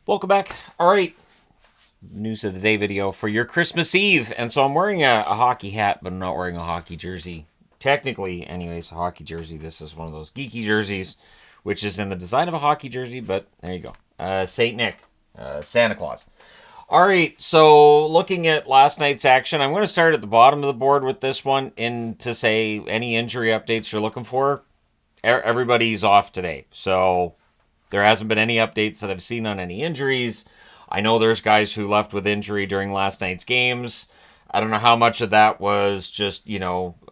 Welcome back. All right, news of the day video for your Christmas Eve. And so I'm wearing a hockey hat, but I'm not wearing a hockey jersey. Technically, anyways, a hockey jersey. This is one of those geeky jerseys, which is in the design of a hockey jersey, but there you go. St. Nick, Santa Claus. All right, so looking at last night's action, I'm going to start at the bottom of the board with this one in to say any injury updates you're looking for. Everybody's off today, so there hasn't been any updates that I've seen on any injuries. I know there's guys who left with injury during last night's games. I don't know how much of that was just,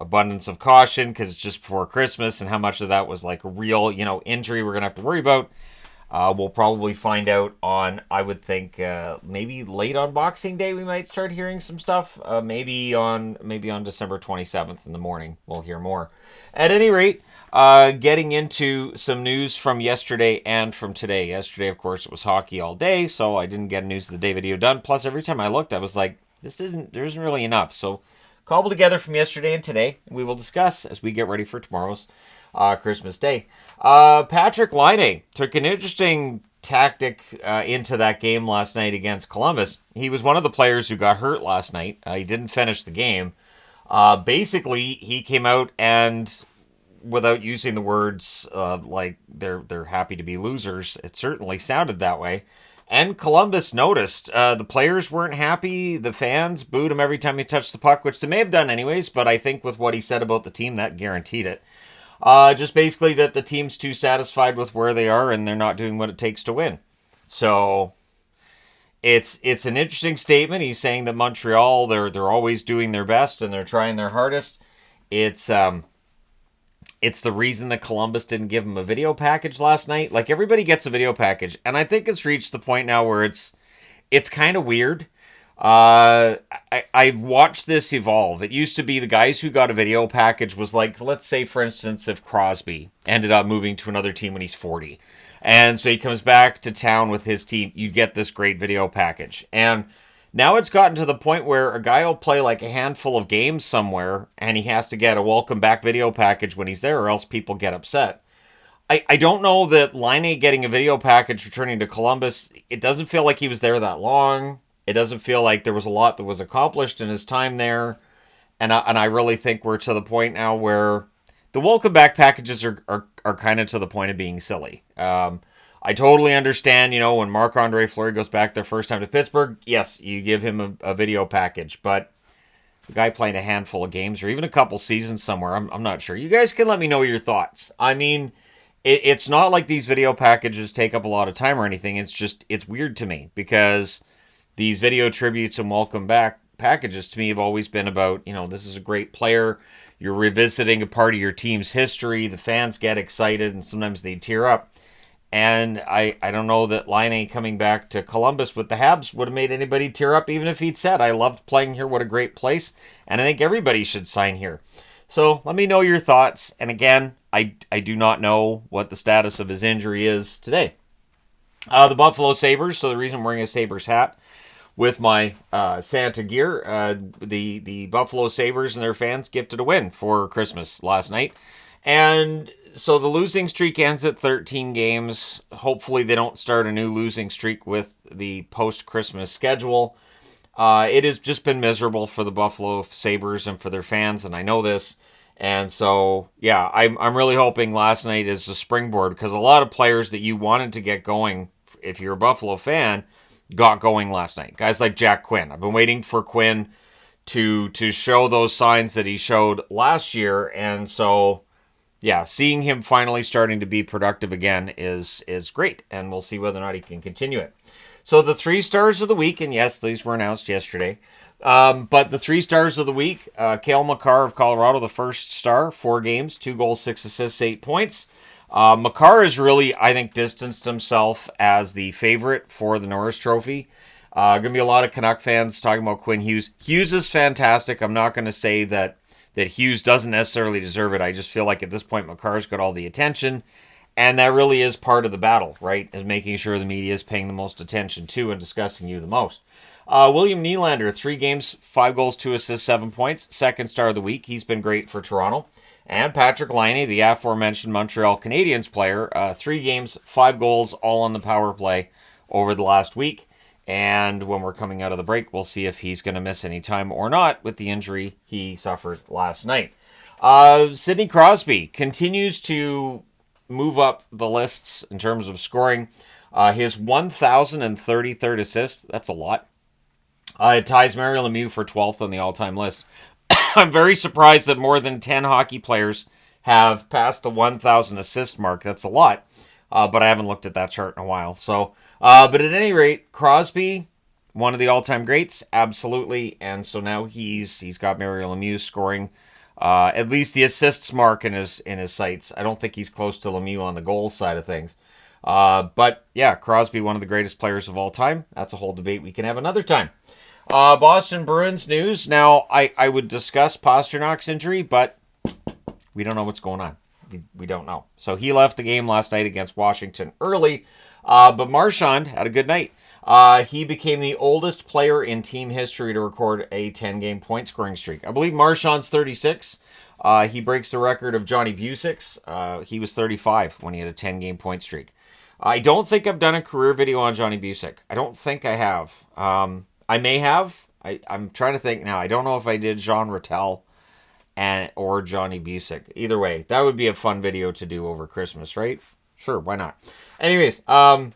abundance of caution because it's just before Christmas, and how much of that was like a real, injury we're going to have to worry about. We'll probably find out on, I would think, maybe late on Boxing Day we might start hearing some stuff. Maybe on December 27th in the morning we'll hear more. At any rate, getting into some news from yesterday and from today. Yesterday, of course, it was hockey all day, so I didn't get a news of the day video done. Plus, every time I looked, I was like, there isn't really enough. So, cobble together from yesterday and today, and we will discuss as we get ready for tomorrow's Christmas Day. Patrick Laine took an interesting tactic into that game last night against Columbus. He was one of the players who got hurt last night. He didn't finish the game. Basically, he came out and, without using the words like they're happy to be losers, it certainly sounded that way. And Columbus noticed the players weren't happy. The fans booed him every time he touched the puck, which they may have done anyways, but I think with what he said about the team, that guaranteed it. Just basically that the team's too satisfied with where they are and they're not doing what it takes to win. So it's an interesting statement. He's saying that Montreal, they're always doing their best and they're trying their hardest. It's the reason that Columbus didn't give him a video package last night. Like, everybody gets a video package, and I think it's reached the point now where it's kind of weird. I've watched this evolve. It used to be the guys who got a video package was like, let's say, for instance, if Crosby ended up moving to another team when he's 40. And so he comes back to town with his team, you get this great video package. And now it's gotten to the point where a guy will play like a handful of games somewhere and he has to get a welcome back video package when he's there, or else people get upset. I don't know that Laine getting a video package returning to Columbus, it doesn't feel like he was there that long. It doesn't feel like there was a lot that was accomplished in his time there. And I really think we're to the point now where the welcome back packages are kind of to the point of being silly. I totally understand, when Marc-Andre Fleury goes back their first time to Pittsburgh, yes, you give him a video package. But the guy playing a handful of games or even a couple seasons somewhere, I'm not sure. You guys can let me know your thoughts. I mean, it's not like these video packages take up a lot of time or anything. It's weird to me because these video tributes and welcome back packages to me have always been about, this is a great player. You're revisiting a part of your team's history. The fans get excited and sometimes they tear up. And I don't know that Laine coming back to Columbus with the Habs would have made anybody tear up, even if he'd said, I loved playing here, what a great place, and I think everybody should sign here. So let me know your thoughts. And again, I do not know what the status of his injury is today. The Buffalo Sabres, so the reason I'm wearing a Sabres hat with my Santa gear, the Buffalo Sabres and their fans gifted a win for Christmas last night. And so the losing streak ends at 13 games. Hopefully they don't start a new losing streak with the post-Christmas schedule. It has just been miserable for the Buffalo Sabres and for their fans, and I know this. And so, yeah, I'm really hoping last night is a springboard because a lot of players that you wanted to get going, if you're a Buffalo fan, got going last night. Guys like Jack Quinn. I've been waiting for Quinn to show those signs that he showed last year, and so yeah, seeing him finally starting to be productive again is great, and we'll see whether or not he can continue it. So the 3 stars of the week, and yes, these were announced yesterday, but the 3 stars of the week, Cale Makar of Colorado, the first star, 4 games, 2 goals, 6 assists, 8 points. Makar has really, I think, distanced himself as the favorite for the Norris Trophy. Going to be a lot of Canuck fans talking about Quinn Hughes. Hughes is fantastic. I'm not going to say that Hughes doesn't necessarily deserve it. I just feel like at this point, Makar's got all the attention, and that really is part of the battle, right? Is making sure the media is paying the most attention to and discussing you the most. William Nylander, 3 games, 5 goals, 2 assists, 7 points. Second star of the week. He's been great for Toronto. And Patrick Laine, the aforementioned Montreal Canadiens player, 3 games, 5 goals, all on the power play over the last week. And when we're coming out of the break, we'll see if he's going to miss any time or not with the injury he suffered last night. Sidney Crosby continues to move up the lists in terms of scoring. His 1,033rd assist, that's a lot. It ties Mario Lemieux for 12th on the all-time list. I'm very surprised that more than 10 hockey players have passed the 1,000 assist mark. That's a lot, but I haven't looked at that chart in a while. So, but at any rate, Crosby, one of the all-time greats, absolutely. And so now he's got Mario Lemieux scoring at least the assists mark in his sights. I don't think he's close to Lemieux on the goals side of things. But yeah, Crosby, one of the greatest players of all time. That's a whole debate we can have another time. Boston Bruins news. Now, I would discuss Pasternak's injury, but we don't know what's going on. We don't know. So he left the game last night against Washington early, but Marchand had a good night. He became the oldest player in team history to record a 10-game point scoring streak. I believe Marchand's 36. He breaks the record of Johnny Busick's. He was 35 when he had a 10-game point streak. I don't think I've done a career video on Johnny Busick. I don't think I have. I may have. I'm trying to think now. I don't know if I did Jean Rattel or Johnny Busick. Either way, that would be a fun video to do over Christmas, right? Sure, why not? Anyways, all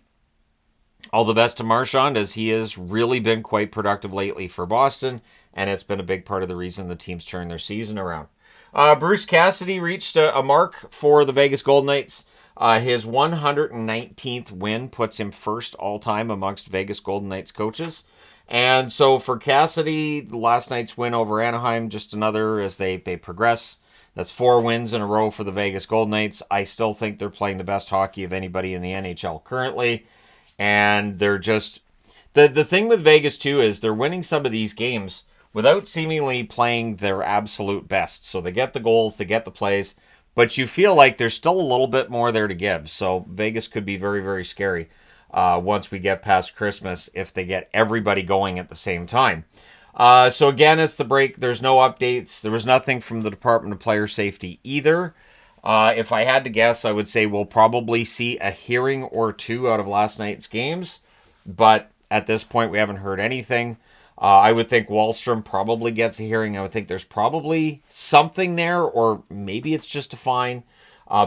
the best to Marchand, as he has really been quite productive lately for Boston, and it's been a big part of the reason the team's turned their season around. Bruce Cassidy reached a mark for the Vegas Golden Knights. His 119th win puts him first all-time amongst Vegas Golden Knights coaches. And so for Cassidy, last night's win over Anaheim, just another as they progress. That's 4 wins in a row for the Vegas Golden Knights. I still think they're playing the best hockey of anybody in the NHL currently. And they're just... The thing with Vegas, too, is they're winning some of these games without seemingly playing their absolute best. So they get the goals, they get the plays, but you feel like there's still a little bit more there to give. So Vegas could be very, very scary once we get past Christmas if they get everybody going at the same time. So again, it's the break. There's no updates. There was nothing from the Department of Player Safety either. If I had to guess, I would say we'll probably see a hearing or two out of last night's games. But at this point, we haven't heard anything. I would think Wahlstrom probably gets a hearing. I would think there's probably something there, or maybe it's just a fine.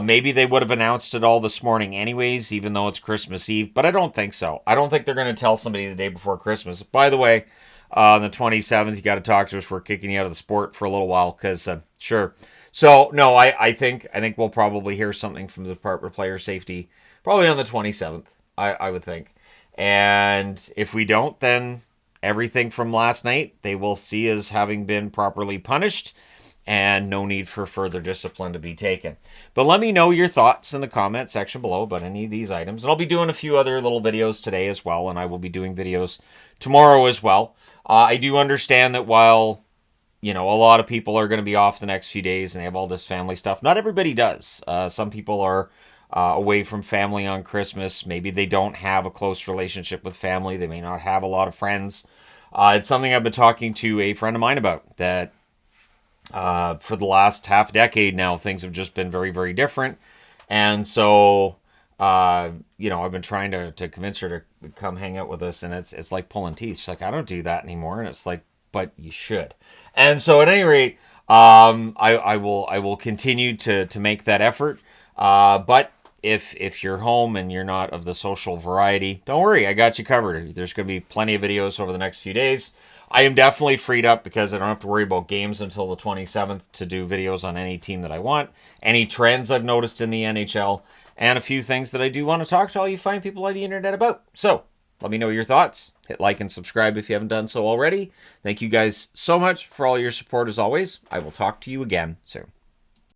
Maybe they would have announced it all this morning anyways, even though it's Christmas Eve. But I don't think so. I don't think they're going to tell somebody the day before Christmas. By the way, on the 27th, you got to talk to us. We're kicking you out of the sport for a little while because, sure. So, no, I think we'll probably hear something from the Department of Player Safety probably on the 27th, I would think. And if we don't, then everything from last night they will see as having been properly punished and no need for further discipline to be taken. But let me know your thoughts in the comment section below about any of these items. And I'll be doing a few other little videos today as well, and I will be doing videos tomorrow as well. I do understand that while, a lot of people are going to be off the next few days and they have all this family stuff, not everybody does. Some people are away from family on Christmas. Maybe they don't have a close relationship with family. They may not have a lot of friends. It's something I've been talking to a friend of mine about, that for the last half decade now, things have just been very, very different. And so, I've been trying to convince her to come hang out with us, and it's like pulling teeth. She's like, I don't do that anymore. And it's like, but you should. And so at any rate, I will continue to make that effort. But if you're home and you're not of the social variety, don't worry, I got you covered. There's going to be plenty of videos over the next few days. I am definitely freed up because I don't have to worry about games until the 27th to do videos on any team that I want, any trends I've noticed in the NHL, and a few things that I do want to talk to all you fine people on the internet about. So let me know your thoughts. Hit like and subscribe if you haven't done so already. Thank you guys so much for all your support as always. I will talk to you again soon.